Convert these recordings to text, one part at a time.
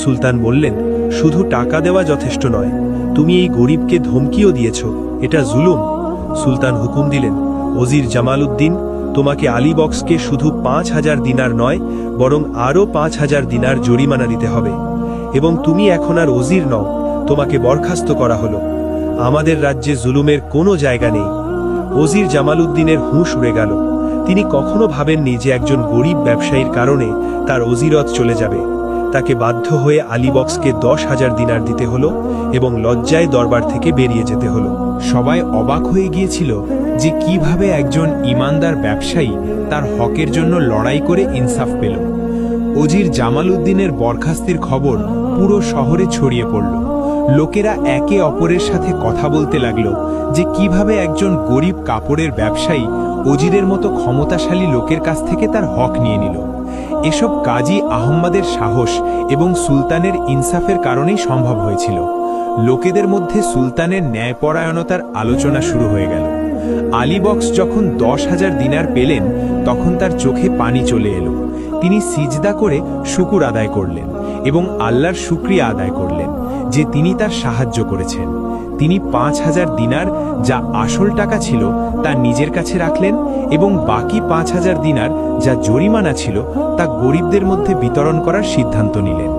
সুলতান বললেন, শুধু টাকা দেওয়া যথেষ্ট নয়, তুমি এই গরিবকে ধমকিও দিয়েছ, এটা জুলুম। সুলতান হুকুম দিলেন, ওজির জামালউদ্দিন, তোমাকে আলীবক্সকে শুধু 5,000 দিনার নয়, বরং আরও 5,000 দিনার জরিমানা দিতে হবে। এবং তুমি এখন আর ওজির নও, তোমাকে বরখাস্ত করা হলো। আমাদের রাজ্যে জুলুমের কোনো জায়গা নেই। ওজির জামালউদ্দিনের হুঁশ উড়ে গেল। তিনি কখনো ভাবেননি যে একজন গরিব ব্যবসায়ীর কারণে তার ওজিরত চলে যাবে। তাকে বাধ্য হয়ে আলীবক্সকে 10,000 দিনার দিতে হলো এবং লজ্জায় দরবার থেকে বেরিয়ে যেতে হলো। সবাই অবাক হয়ে গিয়েছিল যে কিভাবে একজন ইমানদার ব্যবসায়ী তার হকের জন্য লড়াই করে ইনসাফ পেল। ওজির জামালউদ্দিনের বরখাস্তির খবর পুরো শহরে ছড়িয়ে পড়ল। লোকেরা একে অপরের সাথে কথা বলতে লাগলো যে কিভাবে একজন গরিব কাপড়ের ব্যবসায়ী ওজিরের মতো ক্ষমতাশালী লোকের কাছ থেকে তার হক নিয়ে নিল। এসব কাজী আহম্মদের সাহস এবং সুলতানের ইনসাফের কারণেই সম্ভব হয়েছিল। লোকেদের মধ্যে সুলতানের ন্যায়পরায়ণতার আলোচনা শুরু হয়ে গেল। আলীবক্স যখন 10,000 দিনার পেলেন, তখন তার চোখে পানি চলে এলো। তিনি সিজদা করে শুকুর আদায় করলেন এবং আল্লাহর শুকরিয়া আদায় করলেন যে তিনি তার সাহায্য করেছেন। তিনি 5,000 দিনার, যা আসল টাকা ছিল, তা নিজের কাছে রাখলেন এবং বাকি 5,000 দিনার, যা জরিমানা ছিল, তা গরিবদের মধ্যে বিতরণ করার সিদ্ধান্ত নিলেন।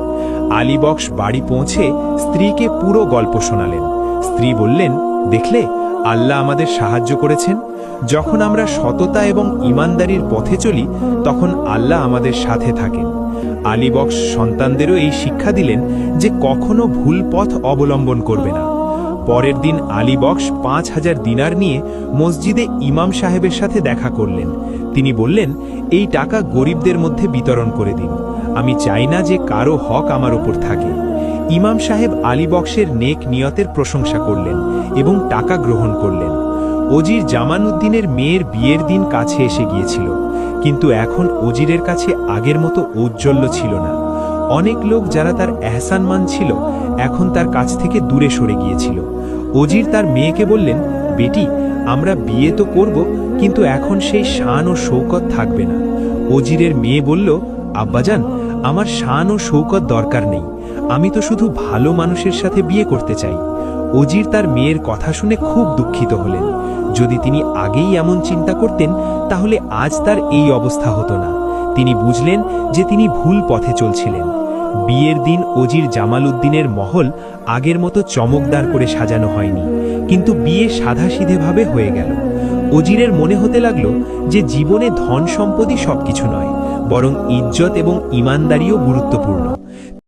আলীবক্স বাড়ি পৌঁছে স্ত্রীকে পুরো গল্প শোনালেন। স্ত্রী বললেন, দেখলে, আল্লাহ আমাদের সাহায্য করেছেন। যখন আমরা সততা এবং ইমানদারির পথে চলি, তখন আল্লাহ আমাদের সাথে থাকেন। আলীবক্স সন্তানদেরও এই শিক্ষা দিলেন যে কখনো ভুল পথ অবলম্বন করবে না। পরের দিন আলীবক্স 5,000 দিনার নিয়ে মসজিদে ইমাম সাহেবের সাথে দেখা করলেন। তিনি বললেন, এই টাকা গরিবদের মধ্যে বিতরণ করে দিন। আমি চাই না যে কারো হক আমার উপর থাকে। ইমাম সাহেব আলীবক্সের নেক নিয়তের প্রশংসা করলেন এবং টাকা গ্রহণ করলেন। ওজির জামালউদ্দিনের মেয়ের বিয়ের দিন কাছে এসে গিয়েছিল, কিন্তু এখন ওজিরের কাছে আগের মতো ঔজ্জ্বল্য ছিল না। অনেক লোক যারা তার এহসানমান ছিল, এখন তার কাছ থেকে দূরে সরে গিয়েছিল। ওজির তার মেয়েকে বললেন, বেটি, আমরা বিয়ে তো করব, কিন্তু এখন সেই শান ও শৌকত থাকবে না। ওজিরের মেয়ে বলল, আব্বাজান, আমার শান ও শৌকত দরকার নেই, আমি তো শুধু ভালো মানুষের সাথে বিয়ে করতে চাই। ওজির তার মেয়ের কথা শুনে খুব দুঃখিত হলেন। যদি তিনি আগেই এমন চিন্তা করতেন, তাহলে আজ তার এই অবস্থা হতো না। তিনি বুঝলেন যে তিনি ভুল পথে চলছিলেন। বিয়ের দিন ওজির জামালউদ্দিনের মহল আগের মতো চমকদার করে সাজানো হয়নি, কিন্তু বিয়ে সাধাসিধেভাবে হয়ে গেল। ওজিরের মনে হতে লাগলো যে জীবনে ধন সম্পদই সবকিছু নয়, বরং ইজ্জত এবং ইমানদারিও গুরুত্বপূর্ণ।